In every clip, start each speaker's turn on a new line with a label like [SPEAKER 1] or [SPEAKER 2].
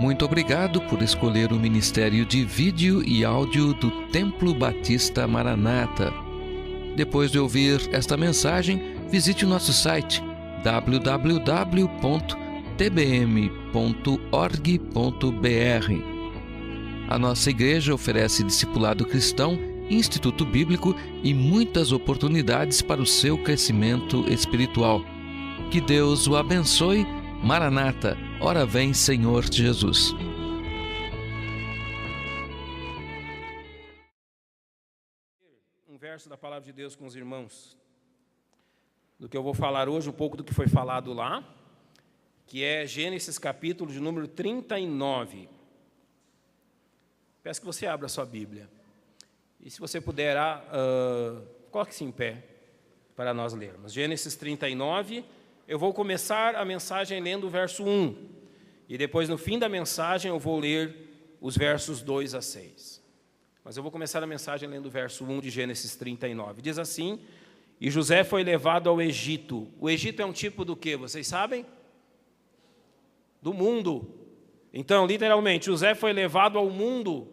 [SPEAKER 1] Muito obrigado por escolher o Ministério de Vídeo e Áudio do Templo Batista Maranata. Depois de ouvir esta mensagem, visite o nosso site www.tbm.org.br. A nossa igreja oferece discipulado cristão, instituto bíblico e muitas oportunidades para o seu crescimento espiritual. Que Deus o abençoe. Maranata, ora vem, Senhor Jesus.
[SPEAKER 2] Um verso da palavra de Deus com os irmãos, do que eu vou falar hoje, um pouco do que foi falado lá, que é Gênesis capítulo de número 39. Peço que você abra a sua Bíblia. E se você puder, coloque-se em pé para nós lermos. Gênesis 39, eu vou começar a mensagem lendo o verso 1. E depois, no fim da mensagem, eu vou ler os versos 2 a 6. Mas eu vou começar a mensagem lendo o verso 1 de Gênesis 39. Diz assim: E José foi levado ao Egito. O Egito é um tipo do quê? Vocês sabem? Do mundo. Então, literalmente, José foi levado ao mundo.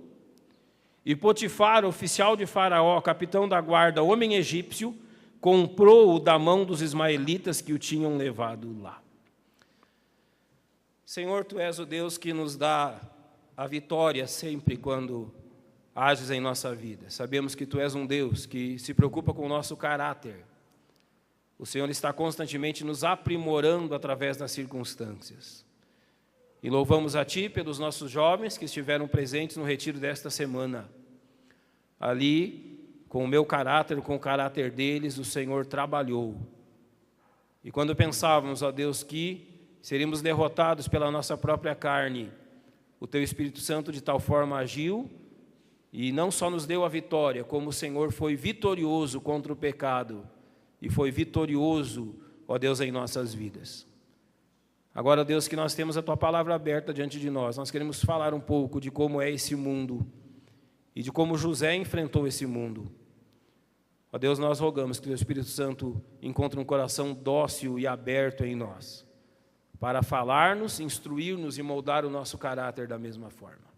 [SPEAKER 2] E Potifar, oficial de Faraó, capitão da guarda, homem egípcio, comprou-o da mão dos ismaelitas que o tinham levado lá. Senhor, Tu és o Deus que nos dá a vitória sempre quando ages em nossa vida. Sabemos que Tu és um Deus que se preocupa com o nosso caráter. O Senhor está constantemente nos aprimorando através das circunstâncias. E louvamos a Ti pelos nossos jovens que estiveram presentes no retiro desta semana. Ali, com o meu caráter, com o caráter deles, o Senhor trabalhou. E quando pensávamos, ó Deus, que seríamos derrotados pela nossa própria carne, o Teu Espírito Santo de tal forma agiu e não só nos deu a vitória, como o Senhor foi vitorioso contra o pecado e foi vitorioso, ó Deus, em nossas vidas. Agora, Deus, que nós temos a Tua palavra aberta diante de nós, nós queremos falar um pouco de como é esse mundo e de como José enfrentou esse mundo. Ó Deus, nós rogamos que o Teu Espírito Santo encontre um coração dócil e aberto em nós, para falar-nos, instruir-nos e moldar o nosso caráter da mesma forma.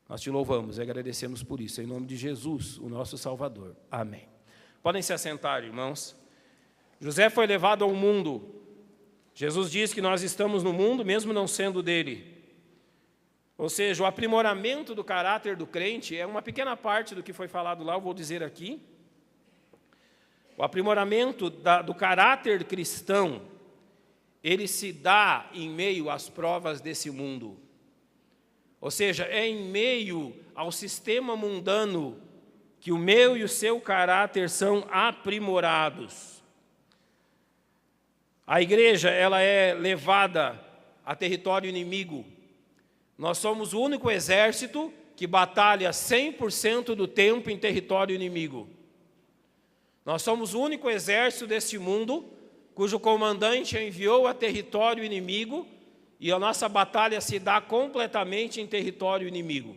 [SPEAKER 2] Nós Te louvamos e agradecemos por isso, em nome de Jesus, o nosso Salvador. Amém. Podem se assentar, irmãos. José foi levado ao mundo. Jesus diz que nós estamos no mundo, mesmo não sendo dele. Ou seja, o aprimoramento do caráter do crente é uma pequena parte do que foi falado lá, eu vou dizer aqui. O aprimoramento do caráter cristão, ele se dá em meio às provas desse mundo. Ou seja, é em meio ao sistema mundano que o meu e o seu caráter são aprimorados. A igreja, ela é levada a território inimigo. Nós somos o único exército que batalha 100% do tempo em território inimigo. Nós somos o único exército deste mundo cujo comandante enviou a território inimigo e a nossa batalha se dá completamente em território inimigo.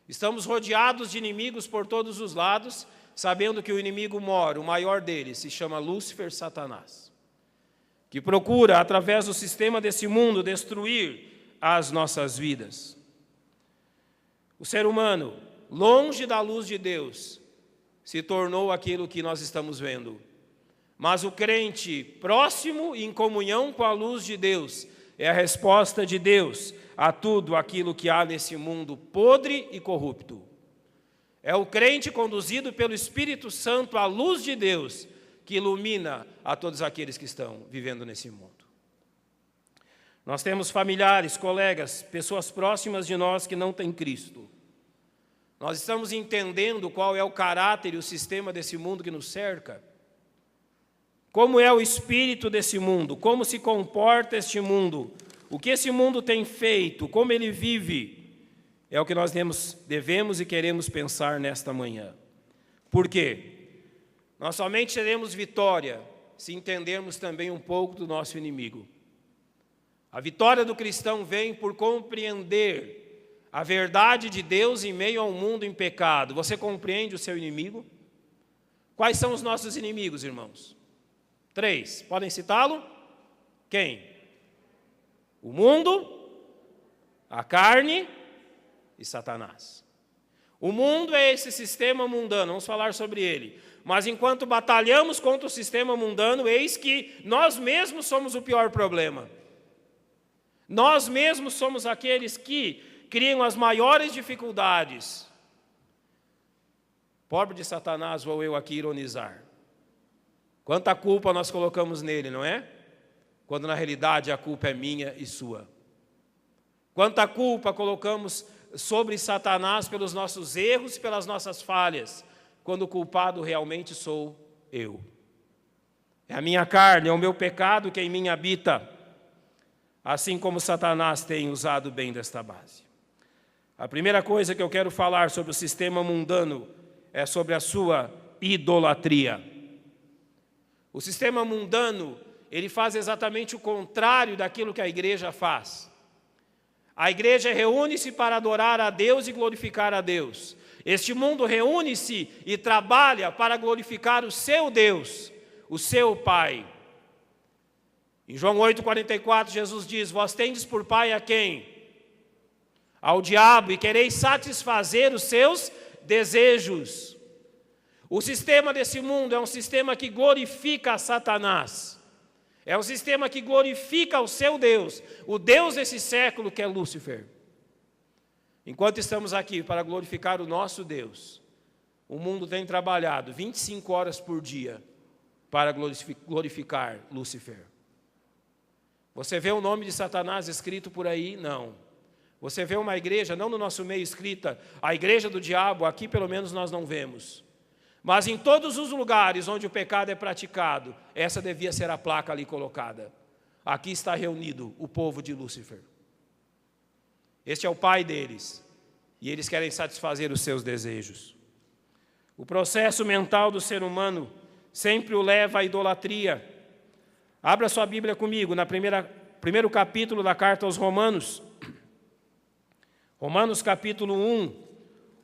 [SPEAKER 2] Estamos rodeados de inimigos por todos os lados, sabendo que o inimigo mora, o maior deles se chama Lúcifer, Satanás, que procura, através do sistema desse mundo, destruir as nossas vidas. O ser humano, longe da luz de Deus, se tornou aquilo que nós estamos vendo. Mas o crente próximo e em comunhão com a luz de Deus é a resposta de Deus a tudo aquilo que há nesse mundo podre e corrupto. É o crente conduzido pelo Espírito Santo à luz de Deus que ilumina a todos aqueles que estão vivendo nesse mundo. Nós temos familiares, colegas, pessoas próximas de nós que não têm Cristo. Nós estamos entendendo qual é o caráter e o sistema desse mundo que nos cerca. Como é o espírito desse mundo, como se comporta este mundo, o que esse mundo tem feito, como ele vive, é o que nós devemos e queremos pensar nesta manhã. Por quê? Nós somente teremos vitória se entendermos também um pouco do nosso inimigo. A vitória do cristão vem por compreender a verdade de Deus em meio a um mundo em pecado. Você compreende o seu inimigo? Quais são os nossos inimigos, irmãos? 3. Podem citá-lo? Quem? O mundo, A carne e Satanás. O mundo é esse sistema mundano, vamos falar sobre ele. Mas enquanto batalhamos contra o sistema mundano, eis que nós mesmos somos o pior problema. Nós mesmos somos aqueles que criam as maiores dificuldades. Pobre de Satanás, vou eu aqui ironizar. Quanta culpa nós colocamos nele, não é? Quando na realidade a culpa é minha e sua. Quanta culpa colocamos sobre Satanás pelos nossos erros e pelas nossas falhas, quando o culpado realmente sou eu. É a minha carne, é o meu pecado que em mim habita, assim como Satanás tem usado bem desta base. A primeira coisa que eu quero falar sobre o sistema mundano é sobre a sua idolatria. O sistema mundano, ele faz exatamente o contrário daquilo que a igreja faz. A igreja reúne-se para adorar a Deus e glorificar a Deus. Este mundo reúne-se e trabalha para glorificar o seu Deus, o seu Pai. Em João 8,44, Jesus diz: vós tendes por pai a quem? Ao diabo, e quereis satisfazer os seus desejos. O sistema desse mundo é um sistema que glorifica a Satanás. É um sistema que glorifica o seu Deus, o Deus desse século, que é Lúcifer. Enquanto estamos aqui para glorificar o nosso Deus, o mundo tem trabalhado 25 horas por dia para glorificar Lúcifer. Você vê o nome de Satanás escrito por aí? Não. Você vê uma igreja, não no nosso meio, escrita a igreja do diabo? Aqui pelo menos nós não vemos. Mas em todos os lugares onde o pecado é praticado, essa devia ser a placa ali colocada. Aqui está reunido o povo de Lúcifer. Este é o pai deles, e eles querem satisfazer os seus desejos. O processo mental do ser humano sempre o leva à idolatria. Abra sua Bíblia comigo, no primeiro capítulo da carta aos Romanos. Romanos capítulo 1.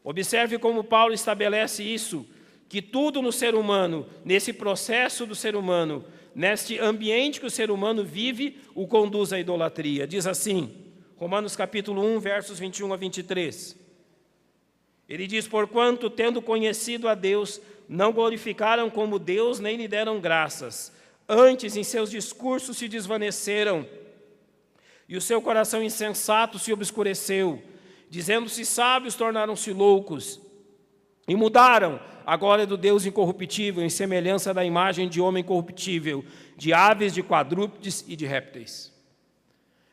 [SPEAKER 2] Observe como Paulo estabelece isso, que tudo no ser humano, nesse processo do ser humano, neste ambiente que o ser humano vive, o conduz à idolatria. Diz assim, Romanos capítulo 1, versos 21 a 23. Ele diz: porquanto, tendo conhecido a Deus, não glorificaram como Deus, nem lhe deram graças. Antes, em seus discursos se desvaneceram, e o seu coração insensato se obscureceu. Dizendo-se sábios, tornaram-se loucos, e mudaram a glória do Deus incorruptível, em semelhança da imagem de homem corruptível, de aves, de quadrúpedes e de répteis.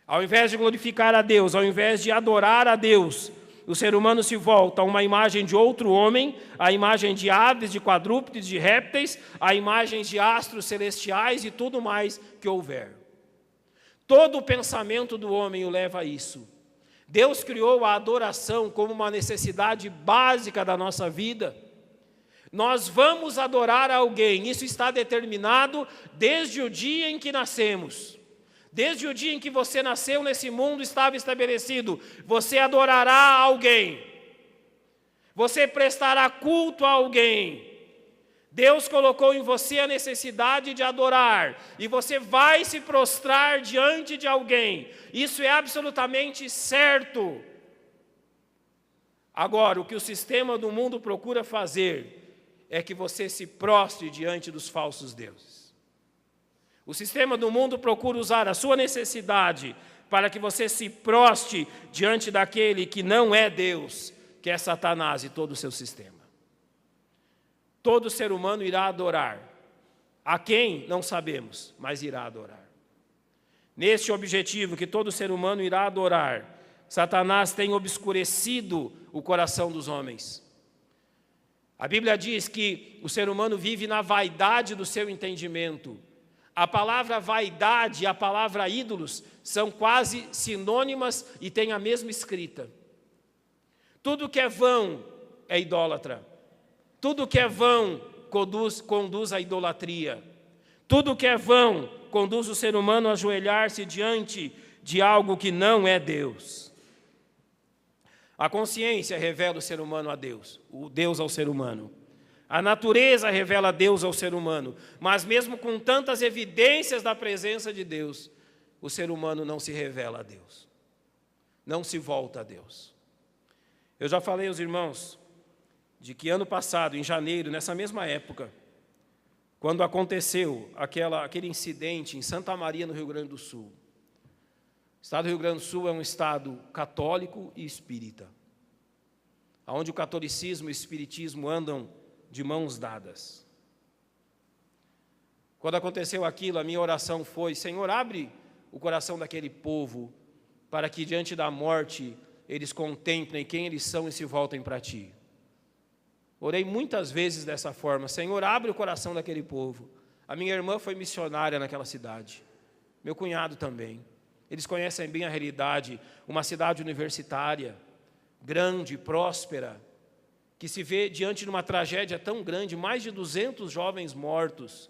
[SPEAKER 2] Ao invés de glorificar a Deus, ao invés de adorar a Deus, o ser humano se volta a uma imagem de outro homem, a imagem de aves, de quadrúpedes, de répteis, a imagens de astros celestiais e tudo mais que houver. Todo o pensamento do homem o leva a isso. Deus criou a adoração como uma necessidade básica da nossa vida. Nós vamos adorar alguém, isso está determinado desde o dia em que nascemos. Desde o dia em que você nasceu nesse mundo estava estabelecido, você adorará alguém, você prestará culto a alguém. Deus colocou em você a necessidade de adorar, e você vai se prostrar diante de alguém, isso é absolutamente certo. Agora, o que o sistema do mundo procura fazer é que você se prostre diante dos falsos deuses. O sistema do mundo procura usar a sua necessidade para que você se proste diante daquele que não é Deus, que é Satanás e todo o seu sistema. Todo ser humano irá adorar. A quem? Não sabemos, mas irá adorar. Neste objetivo que todo ser humano irá adorar, Satanás tem obscurecido o coração dos homens. A Bíblia diz que o ser humano vive na vaidade do seu entendimento. A palavra vaidade e a palavra ídolos são quase sinônimas e têm a mesma escrita. Tudo que é vão é idólatra. Tudo que é vão conduz à idolatria. Tudo que é vão conduz o ser humano a ajoelhar-se diante de algo que não é Deus. A consciência revela o ser humano a Deus, o Deus ao ser humano. A natureza revela Deus ao ser humano, mas mesmo com tantas evidências da presença de Deus, o ser humano não se revela a Deus. não se volta a Deus. Eu já falei aos irmãos de que ano passado, em janeiro, nessa mesma época, quando aconteceu aquele incidente em Santa Maria, no Rio Grande do Sul. O estado do Rio Grande do Sul é um estado católico e espírita, onde o catolicismo e o espiritismo andam de mãos dadas. Quando aconteceu aquilo, a minha oração foi: Senhor, abre o coração daquele povo, para que diante da morte eles contemplem quem eles são e se voltem para Ti. Orei muitas vezes dessa forma: Senhor, abre o coração daquele povo. A minha irmã foi missionária naquela cidade, meu cunhado também. Eles conhecem bem a realidade, uma cidade universitária, grande, próspera, que se vê diante de uma tragédia tão grande, mais de 200 jovens mortos.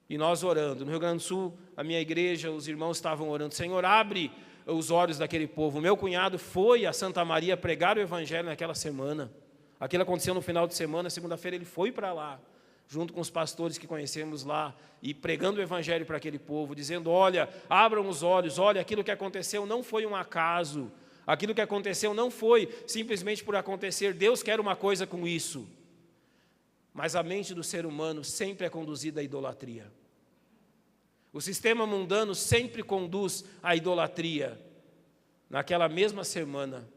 [SPEAKER 2] E nós orando. No Rio Grande do Sul, a minha igreja, os irmãos estavam orando: Senhor, abre os olhos daquele povo. Meu cunhado foi a Santa Maria pregar o evangelho naquela semana. Aquilo aconteceu no final de semana, segunda-feira ele foi para lá, junto com os pastores que conhecemos lá, e pregando o evangelho para aquele povo, dizendo: olha, abram os olhos, olha, aquilo que aconteceu não foi um acaso, aquilo que aconteceu não foi simplesmente por acontecer, Deus quer uma coisa com isso. Mas a mente do ser humano sempre é conduzida à idolatria. O sistema mundano sempre conduz à idolatria. Naquela mesma semana,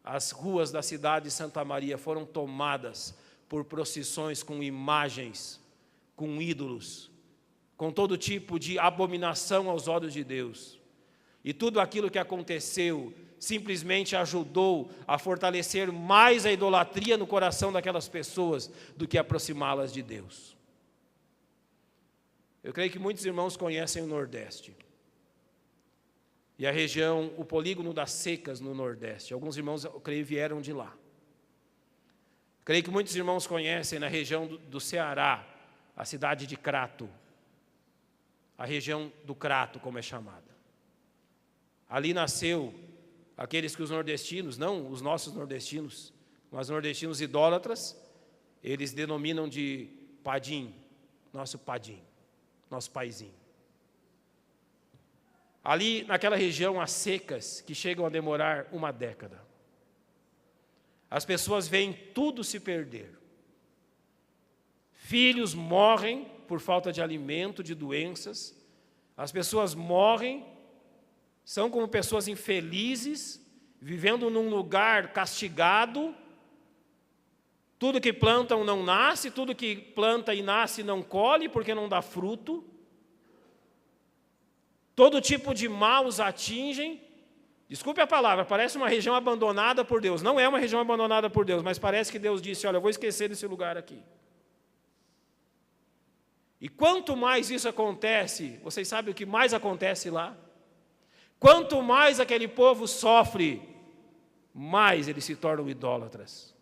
[SPEAKER 2] as ruas da cidade de Santa Maria foram tomadas por procissões com imagens, com ídolos, com todo tipo de abominação aos olhos de Deus. E tudo aquilo que aconteceu simplesmente ajudou a fortalecer mais a idolatria no coração daquelas pessoas do que aproximá-las de Deus. Eu creio que muitos irmãos conhecem o Nordeste. E a região, o polígono das secas no Nordeste. Alguns irmãos, eu creio, vieram de lá. Creio que muitos irmãos conhecem na região do Ceará, a cidade de Crato. A região do Crato, como é chamada. Ali nasceu aqueles que os nordestinos, não os nossos nordestinos, mas nordestinos idólatras, eles denominam de Padim, nosso paizinho. Ali, naquela região, há secas que chegam a demorar uma década. As pessoas veem tudo se perder. Filhos morrem por falta de alimento, de doenças. As pessoas morrem, são como pessoas infelizes, vivendo num lugar castigado. Tudo que plantam não nasce, tudo que planta e nasce não colhe, porque não dá fruto. Todo tipo de mal os atingem. Desculpe a palavra, parece uma região abandonada por Deus. Não é uma região abandonada por Deus, mas parece que Deus disse: olha, eu vou esquecer desse lugar aqui. E quanto mais isso acontece, vocês sabem o que mais acontece lá? Quanto mais aquele povo sofre, mais eles se tornam idólatras.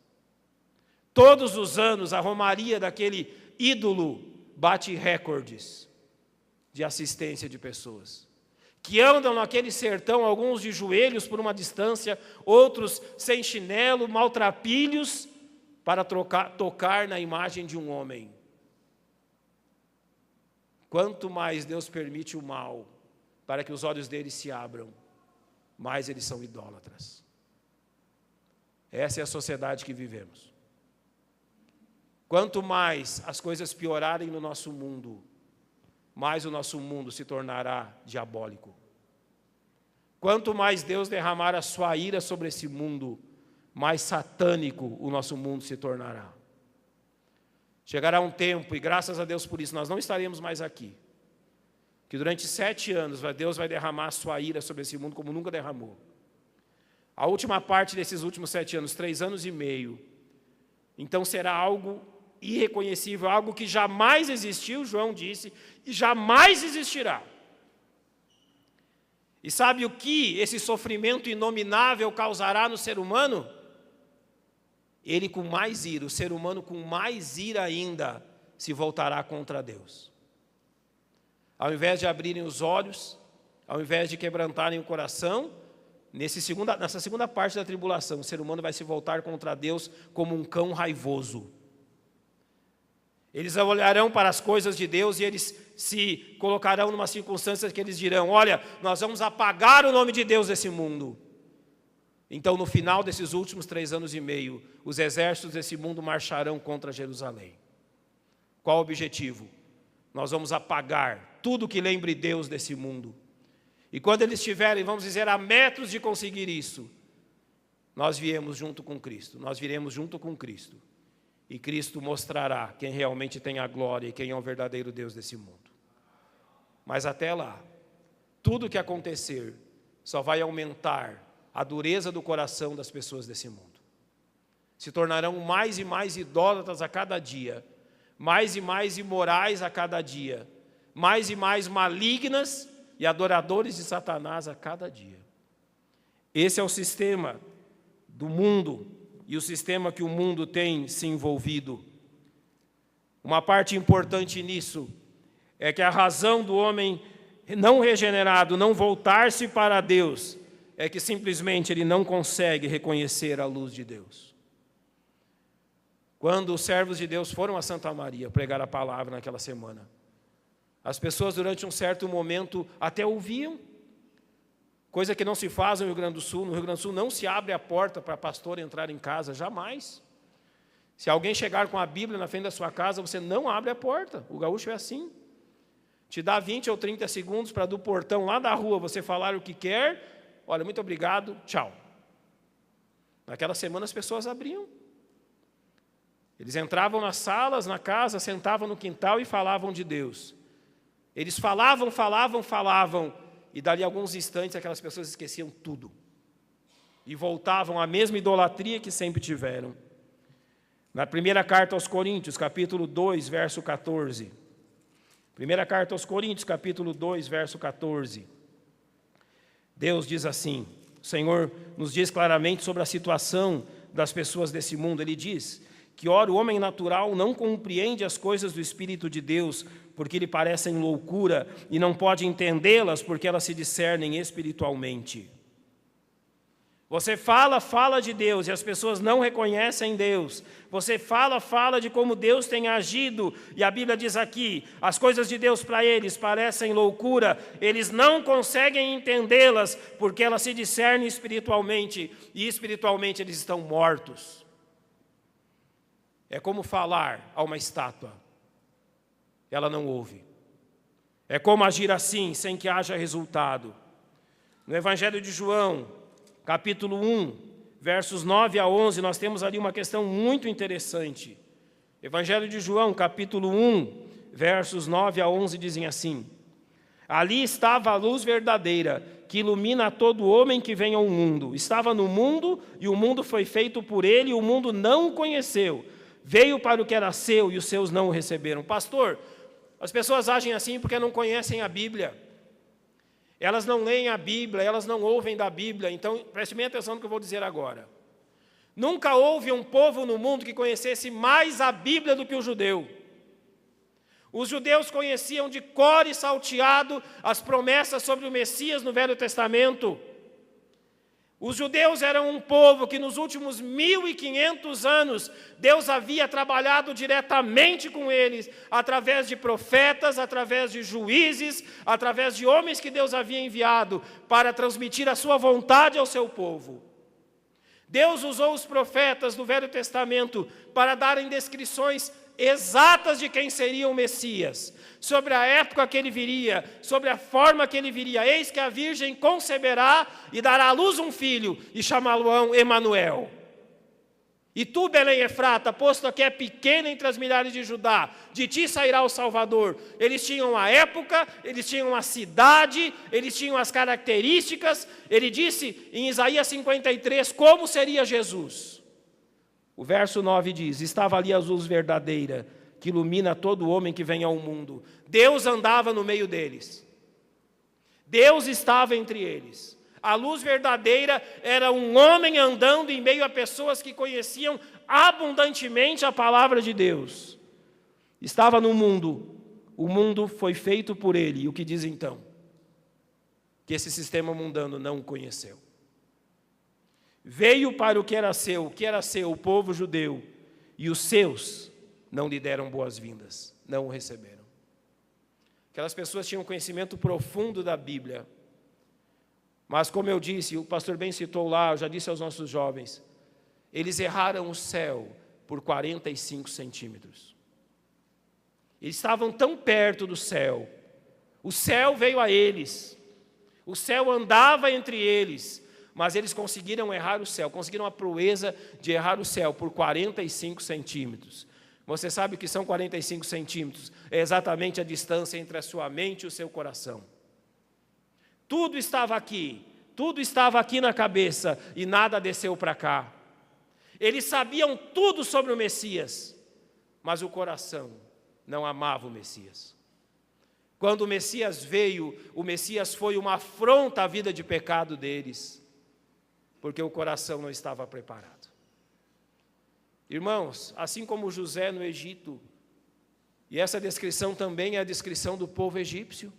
[SPEAKER 2] Todos os anos a romaria daquele ídolo bate recordes de assistência de pessoas, que andam naquele sertão, alguns de joelhos por uma distância, outros sem chinelo, maltrapilhos, para tocar na imagem de um homem. Quanto mais Deus permite o mal, para que os olhos deles se abram, mais eles são idólatras. Essa é a sociedade que vivemos. Quanto mais as coisas piorarem no nosso mundo, mais o nosso mundo se tornará diabólico. Quanto mais Deus derramar a sua ira sobre esse mundo, mais satânico o nosso mundo se tornará. Chegará um tempo, e graças a Deus por isso, nós não estaremos mais aqui, que durante 7 anos Deus vai derramar a sua ira sobre esse mundo como nunca derramou. A última parte desses últimos 7 anos, 3 anos e meio, então será algo irreconhecível, algo que jamais existiu, João disse, e jamais existirá. E sabe o que esse sofrimento inominável causará no ser humano? Ele com mais ira, o ser humano com mais ira ainda, se voltará contra Deus. Ao invés de abrirem os olhos, ao invés de quebrantarem o coração, nessa segunda parte da tribulação, o ser humano vai se voltar contra Deus como um cão raivoso. Eles olharão para as coisas de Deus e eles se colocarão numa circunstância que eles dirão: olha, nós vamos apagar o nome de Deus desse mundo. Então, no final desses últimos 3 anos e meio, os exércitos desse mundo marcharão contra Jerusalém. Qual o objetivo? Nós vamos apagar tudo que lembre Deus desse mundo. E quando eles estiverem, vamos dizer, a metros de conseguir isso, nós viemos junto com Cristo, nós viremos junto com Cristo. E Cristo mostrará quem realmente tem a glória e quem é o verdadeiro Deus desse mundo. Mas até lá, tudo que acontecer só vai aumentar a dureza do coração das pessoas desse mundo. Se tornarão mais e mais idólatras a cada dia, mais e mais imorais a cada dia, mais e mais malignas e adoradores de Satanás a cada dia. Esse é o sistema do mundo e o sistema que o mundo tem se envolvido. Uma parte importante nisso é que a razão do homem não regenerado não voltar-se para Deus é que simplesmente ele não consegue reconhecer a luz de Deus. Quando os servos de Deus foram a Santa Maria pregar a palavra naquela semana, as pessoas durante um certo momento até ouviam, coisa que não se faz no Rio Grande do Sul. No Rio Grande do Sul não se abre a porta para pastor entrar em casa, jamais. Se alguém chegar com a Bíblia na frente da sua casa, você não abre a porta. O gaúcho é assim. Te dá 20 ou 30 segundos para do portão lá da rua você falar o que quer. Olha, muito obrigado, tchau. Naquela semana as pessoas abriam. Eles entravam nas salas, na casa, sentavam no quintal e falavam de Deus. Eles falavam, e dali a alguns instantes aquelas pessoas esqueciam tudo. E voltavam à mesma idolatria que sempre tiveram. Na primeira carta aos Coríntios, capítulo 2, verso 14. Primeira carta aos Coríntios, capítulo 2, verso 14. Deus diz assim, o Senhor nos diz claramente sobre a situação das pessoas desse mundo. Ele diz que, ora, o homem natural não compreende as coisas do Espírito de Deus, porque lhe parecem loucura, e não pode entendê-las, porque elas se discernem espiritualmente. Você fala de Deus, e as pessoas não reconhecem Deus. Você fala de como Deus tem agido, e a Bíblia diz aqui, as coisas de Deus para eles parecem loucura, eles não conseguem entendê-las, porque elas se discernem espiritualmente, e espiritualmente eles estão mortos. É como falar a uma estátua. Ela não ouve. É como agir assim, sem que haja resultado. No Evangelho de João, capítulo 1, versos 9 a 11, nós temos ali uma questão muito interessante. Evangelho de João, capítulo 1, versos 9 a 11, dizem assim: ali estava a luz verdadeira, que ilumina todo homem que vem ao mundo. Estava no mundo, e o mundo foi feito por ele, e o mundo não o conheceu. Veio para o que era seu, e os seus não o receberam. Pastor, as pessoas agem assim porque não conhecem a Bíblia. Elas não leem a Bíblia, elas não ouvem da Bíblia. Então, preste bem atenção no que eu vou dizer agora. Nunca houve um povo no mundo que conhecesse mais a Bíblia do que o judeu. Os judeus conheciam de cor e salteado as promessas sobre o Messias no Velho Testamento. Os judeus eram um povo que nos últimos 1500 anos Deus havia trabalhado diretamente com eles, através de profetas, através de juízes, através de homens que Deus havia enviado para transmitir a sua vontade ao seu povo. Deus usou os profetas do Velho Testamento para darem descrições exatas de quem seria o Messias, sobre a época que ele viria, sobre a forma que ele viria. Eis que a virgem conceberá e dará à luz um filho, e chamá-lo-ão Emanuel. E tu, Belém Efrata, posto que é pequena entre as milhares de Judá, de ti sairá o Salvador. Eles tinham a época, eles tinham a cidade, eles tinham as características. Ele disse em Isaías 53 como seria Jesus. O verso 9 diz: estava ali a luz verdadeira, que ilumina todo homem que vem ao mundo. Deus andava no meio deles. Deus estava entre eles. A luz verdadeira era um homem andando em meio a pessoas que conheciam abundantemente a palavra de Deus. Estava no mundo, o mundo foi feito por ele. E o que diz então? Que esse sistema mundano não o conheceu. Veio para o que era seu, o povo judeu, e os seus não lhe deram boas-vindas, não o receberam. Aquelas pessoas tinham conhecimento profundo da Bíblia, Mas como eu disse, o pastor bem citou lá, eu já disse aos nossos jovens, eles erraram o céu por 45 centímetros. Eles estavam tão perto do céu, o céu veio a eles, o céu andava entre eles, mas eles conseguiram errar o céu, conseguiram a proeza de errar o céu por 45 centímetros. Você sabe o que são 45 centímetros? É exatamente a distância entre a sua mente e o seu coração. Tudo estava aqui na cabeça e nada desceu para cá. Eles sabiam tudo sobre o Messias, mas o coração não amava o Messias. Quando o Messias veio, o Messias foi uma afronta à vida de pecado deles, porque o coração não estava preparado. Irmãos, assim como José no Egito, e essa descrição também é a descrição do povo egípcio.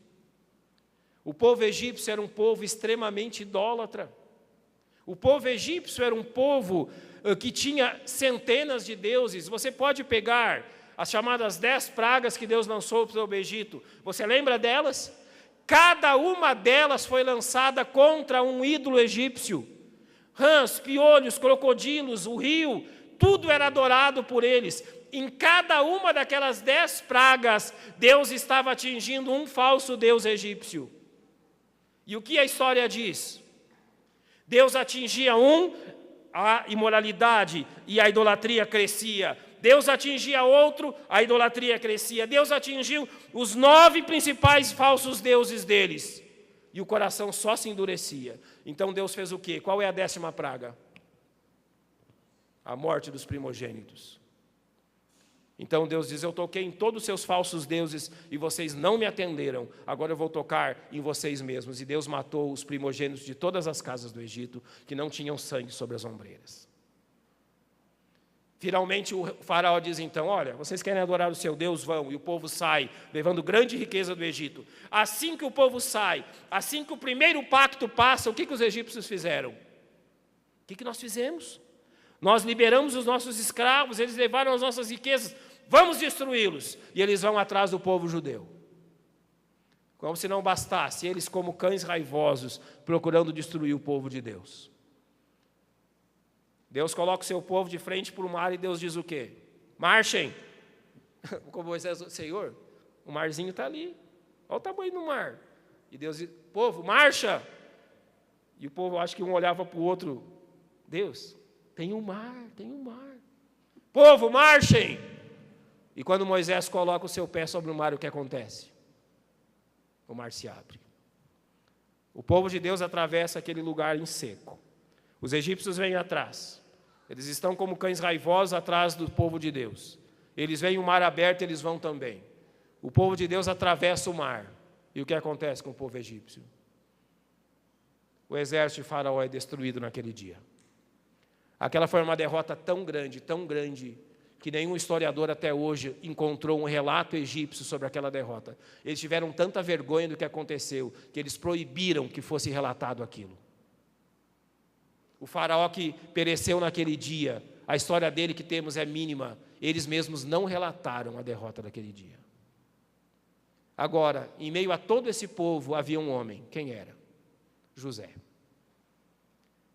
[SPEAKER 2] O povo egípcio era um povo extremamente idólatra. O povo egípcio era um povo que tinha centenas de deuses. Você pode pegar as chamadas 10 pragas que Deus lançou sobre o Egito. Você lembra delas? Cada uma delas foi lançada contra um ídolo egípcio. Rãs, piolhos, crocodilos, o rio, tudo era adorado por eles. Em cada uma daquelas 10 pragas, Deus estava atingindo um falso deus egípcio. E o que a história diz? Deus atingia a imoralidade e a idolatria crescia. Deus atingia outro, a idolatria crescia. Deus atingiu os 9 principais falsos deuses deles. E o coração só se endurecia. Então Deus fez o quê? Qual é a 10ª praga? A morte dos primogênitos. Então Deus diz, eu toquei em todos os seus falsos deuses e vocês não me atenderam, agora eu vou tocar em vocês mesmos. E Deus matou os primogênitos de todas as casas do Egito, que não tinham sangue sobre as ombreiras. Finalmente o faraó diz então, olha, vocês querem adorar o seu Deus, vão. E o povo sai, levando grande riqueza do Egito. Assim que o povo sai, assim que o primeiro pacto passa, o que os egípcios fizeram? O que nós fizemos? Nós liberamos os nossos escravos, eles levaram as nossas riquezas, vamos destruí-los. E eles vão atrás do povo judeu. Como se não bastasse, eles como cães raivosos, procurando destruir o povo de Deus. Deus coloca o seu povo de frente para o mar e Deus diz o quê? Marchem! Como Moisés, Senhor, o marzinho está ali, olha o tamanho do mar. E Deus diz, povo, marcha! E o povo, acho que um olhava para o outro, Deus, tem um mar. Povo, marchem! E quando Moisés coloca o seu pé sobre o mar, o que acontece? O mar se abre. O povo de Deus atravessa aquele lugar em seco. Os egípcios vêm atrás. Eles estão como cães raivosos atrás do povo de Deus. Eles veem o mar aberto, eles vão também. O povo de Deus atravessa o mar. E o que acontece com o povo egípcio? O exército de Faraó é destruído naquele dia. Aquela foi uma derrota tão grande, que nenhum historiador até hoje encontrou um relato egípcio sobre aquela derrota. Eles tiveram tanta vergonha do que aconteceu, que eles proibiram que fosse relatado aquilo. O faraó que pereceu naquele dia, a história dele que temos é mínima, eles mesmos não relataram a derrota daquele dia. Agora, em meio a todo esse povo havia um homem, quem era? José.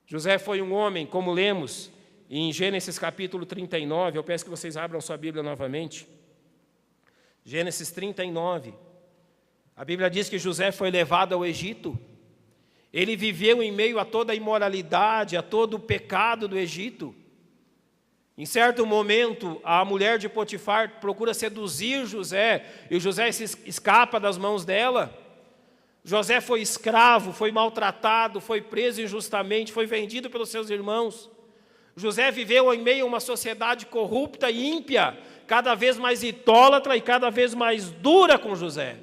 [SPEAKER 2] José foi um homem, como lemos em Gênesis capítulo 39, eu peço que vocês abram sua Bíblia novamente. Gênesis 39. A Bíblia diz que José foi levado ao Egito. Ele viveu em meio a toda a imoralidade, a todo o pecado do Egito. Em certo momento, a mulher de Potifar procura seduzir José, e José se escapa das mãos dela. José foi escravo, foi maltratado, foi preso injustamente, foi vendido pelos seus irmãos. José viveu em meio a uma sociedade corrupta e ímpia, cada vez mais idólatra e cada vez mais dura com José.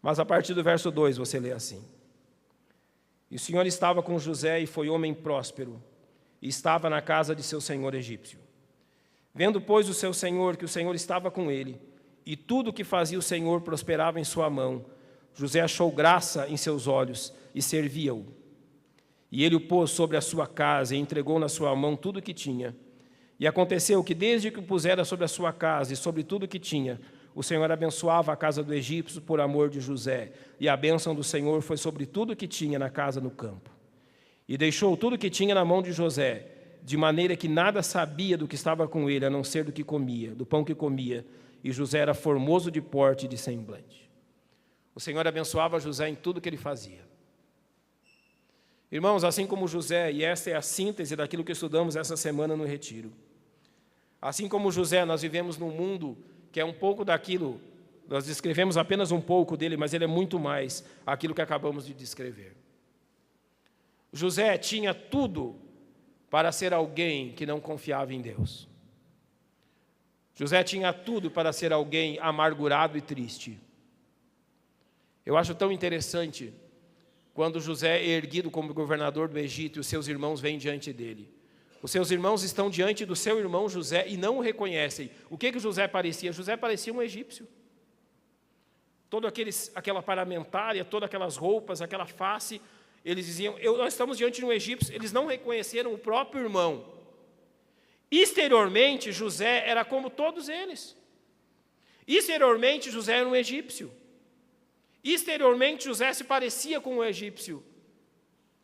[SPEAKER 2] Mas a partir do verso 2 você lê assim: E o Senhor estava com José e foi homem próspero, e estava na casa de seu senhor egípcio. Vendo, pois, o seu senhor que o Senhor estava com ele, e tudo o que fazia o Senhor prosperava em sua mão, José achou graça em seus olhos e servia-o. E ele o pôs sobre a sua casa e entregou na sua mão tudo o que tinha. E aconteceu que desde que o pusera sobre a sua casa e sobre tudo o que tinha, o Senhor lhe deu graça em seus olhos. E ele o pôs sobre a sua casa e entregou na sua mão tudo o que tinha. E aconteceu que desde que o pusera sobre a sua casa e sobre tudo o que tinha, o Senhor lhe deu graça em seus olhos. E o Senhor abençoava a casa do egípcio por amor de José, e a bênção do Senhor foi sobre tudo que tinha na casa no campo. E deixou tudo que tinha na mão de José, de maneira que nada sabia do que estava com ele, a não ser do que comia, do pão que comia. E José era formoso de porte e de semblante. O Senhor abençoava José em tudo que ele fazia. Irmãos, assim como José, e esta é a síntese daquilo que estudamos essa semana no retiro. Assim como José, nós vivemos num mundo que é um pouco daquilo, nós descrevemos apenas um pouco dele, mas ele é muito mais aquilo que acabamos de descrever. José tinha tudo para ser alguém que não confiava em Deus. José tinha tudo para ser alguém amargurado e triste. Eu acho tão interessante quando José é erguido como governador do Egito e os seus irmãos vêm diante dele. Os seus irmãos estão diante do seu irmão José e não o reconhecem. O que José parecia? José parecia um egípcio. Toda aquela paramentária, todas aquelas roupas, aquela face, eles diziam, nós estamos diante de um egípcio. Eles não reconheceram o próprio irmão. Exteriormente, José era como todos eles. Exteriormente, José era um egípcio. Exteriormente, José se parecia com um egípcio.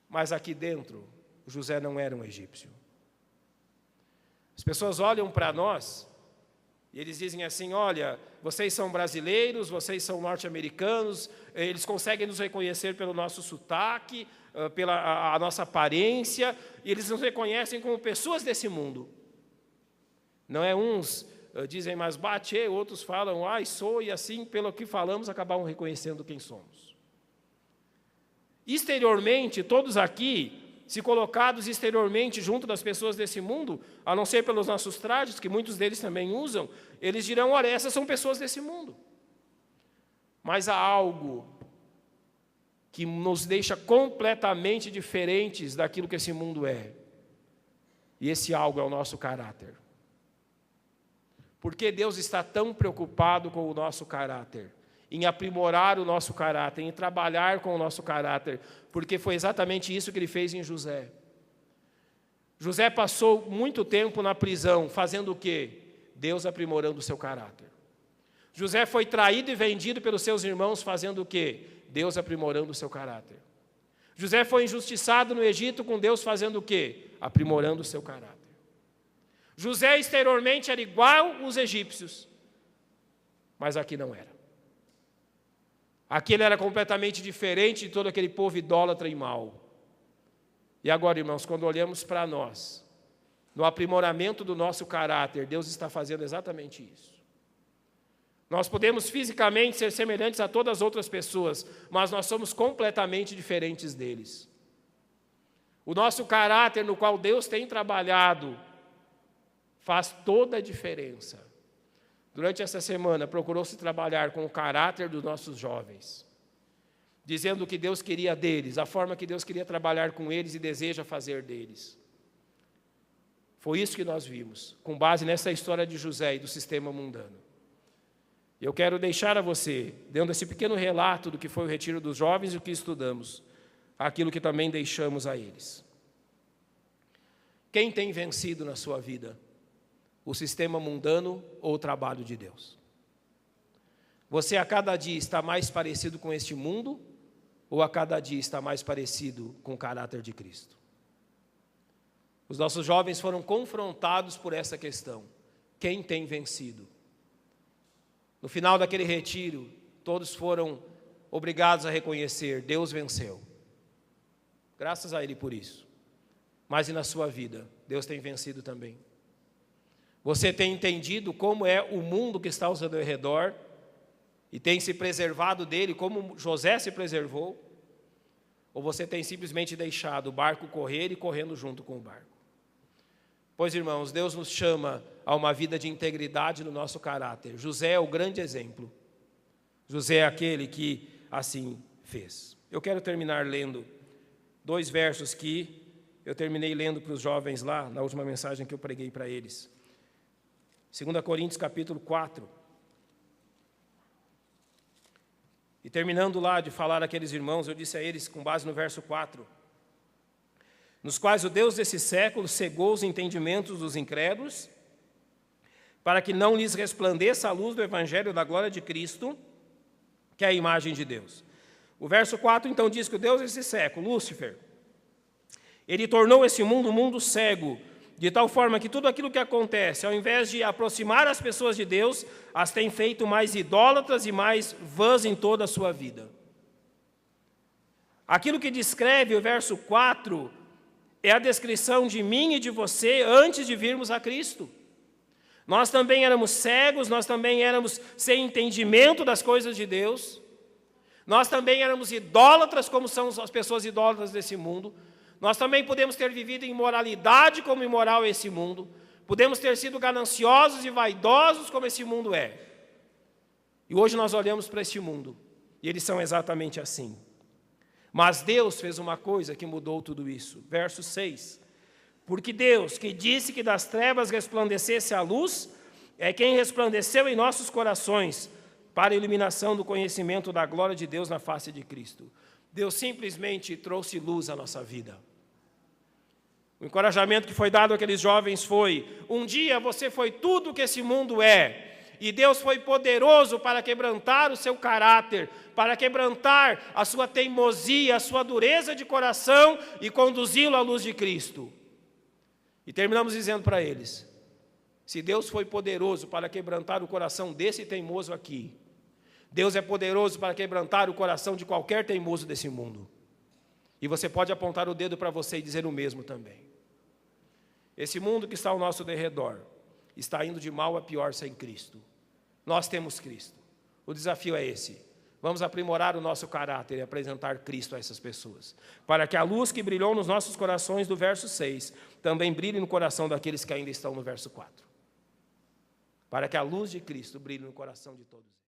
[SPEAKER 2] Mas aqui dentro, José não era um egípcio. As pessoas olham para nós e eles dizem assim, olha, vocês são brasileiros, vocês são norte-americanos, eles conseguem nos reconhecer pelo nosso sotaque, pela a nossa aparência, e eles nos reconhecem como pessoas desse mundo. Não é uns dizem mais bate, outros falam, ai, sou, e assim, pelo que falamos, acabam reconhecendo quem somos. Exteriormente, todos aqui, se colocados exteriormente junto das pessoas desse mundo, a não ser pelos nossos trajes, que muitos deles também usam, eles dirão, olha, essas são pessoas desse mundo. Mas há algo que nos deixa completamente diferentes daquilo que esse mundo é. E esse algo é o nosso caráter. Por que Deus está tão preocupado com o nosso caráter? Em aprimorar o nosso caráter, em trabalhar com o nosso caráter, porque foi exatamente isso que ele fez em José. José passou muito tempo na prisão, fazendo o quê? Deus aprimorando o seu caráter. José foi traído e vendido pelos seus irmãos, fazendo o quê? Deus aprimorando o seu caráter. José foi injustiçado no Egito, com Deus fazendo o quê? Aprimorando o seu caráter. José exteriormente era igual os egípcios, mas aqui não era. Aqui ele era completamente diferente de todo aquele povo idólatra e mau. E agora, irmãos, quando olhamos para nós, no aprimoramento do nosso caráter, Deus está fazendo exatamente isso. Nós podemos fisicamente ser semelhantes a todas as outras pessoas, mas nós somos completamente diferentes deles. O nosso caráter no qual Deus tem trabalhado faz toda a diferença. Durante essa semana, procurou-se trabalhar com o caráter dos nossos jovens, dizendo o que Deus queria deles, a forma que Deus queria trabalhar com eles e deseja fazer deles. Foi isso que nós vimos, com base nessa história de José e do sistema mundano. E eu quero deixar a você, dando esse pequeno relato do que foi o retiro dos jovens e o que estudamos, aquilo que também deixamos a eles. Quem tem vencido na sua vida? O sistema mundano ou o trabalho de Deus? Você a cada dia está mais parecido com este mundo ou a cada dia está mais parecido com o caráter de Cristo? Os nossos jovens foram confrontados por essa questão. Quem tem vencido? No final daquele retiro, todos foram obrigados a reconhecer, Deus venceu. Graças a Ele por isso. Mas e na sua vida? Deus tem vencido também. Você tem entendido como é o mundo que está ao seu redor e tem se preservado dele, como José se preservou? Ou você tem simplesmente deixado o barco correr e correndo junto com o barco? Pois, irmãos, Deus nos chama a uma vida de integridade no nosso caráter. José é o grande exemplo. José é aquele que assim fez. Eu quero terminar lendo 2 versos que eu terminei lendo para os jovens lá, na última mensagem que eu preguei para eles. 2 Coríntios capítulo 4. E terminando lá de falar àqueles irmãos, eu disse a eles, com base no verso 4, nos quais o Deus desse século cegou os entendimentos dos incrédulos, para que não lhes resplandeça a luz do evangelho da glória de Cristo, que é a imagem de Deus. O verso 4, então, diz que o Deus desse século, Lúcifer, ele tornou esse mundo um mundo cego, de tal forma que tudo aquilo que acontece, ao invés de aproximar as pessoas de Deus, as tem feito mais idólatras e mais vãs em toda a sua vida. Aquilo que descreve o verso 4 é a descrição de mim e de você antes de virmos a Cristo. Nós também éramos cegos, nós também éramos sem entendimento das coisas de Deus, nós também éramos idólatras, como são as pessoas idólatras desse mundo. Nós também podemos ter vivido em imoralidade como imoral é esse mundo. Podemos ter sido gananciosos e vaidosos como esse mundo é. E hoje nós olhamos para este mundo e eles são exatamente assim. Mas Deus fez uma coisa que mudou tudo isso. Verso 6. Porque Deus, que disse que das trevas resplandecesse a luz, é quem resplandeceu em nossos corações para a iluminação do conhecimento da glória de Deus na face de Cristo. Deus simplesmente trouxe luz à nossa vida. O encorajamento que foi dado àqueles jovens foi: um dia você foi tudo o que esse mundo é, e Deus foi poderoso para quebrantar o seu caráter, para quebrantar a sua teimosia, a sua dureza de coração e conduzi-lo à luz de Cristo. E terminamos dizendo para eles: se Deus foi poderoso para quebrantar o coração desse teimoso aqui, Deus é poderoso para quebrantar o coração de qualquer teimoso desse mundo. E você pode apontar o dedo para você e dizer o mesmo também. Esse mundo que está ao nosso derredor está indo de mal a pior sem Cristo. Nós temos Cristo. O desafio é esse. Vamos aprimorar o nosso caráter e apresentar Cristo a essas pessoas, para que a luz que brilhou nos nossos corações do verso 6 também brilhe no coração daqueles que ainda estão no verso 4. Para que a luz de Cristo brilhe no coração de todos.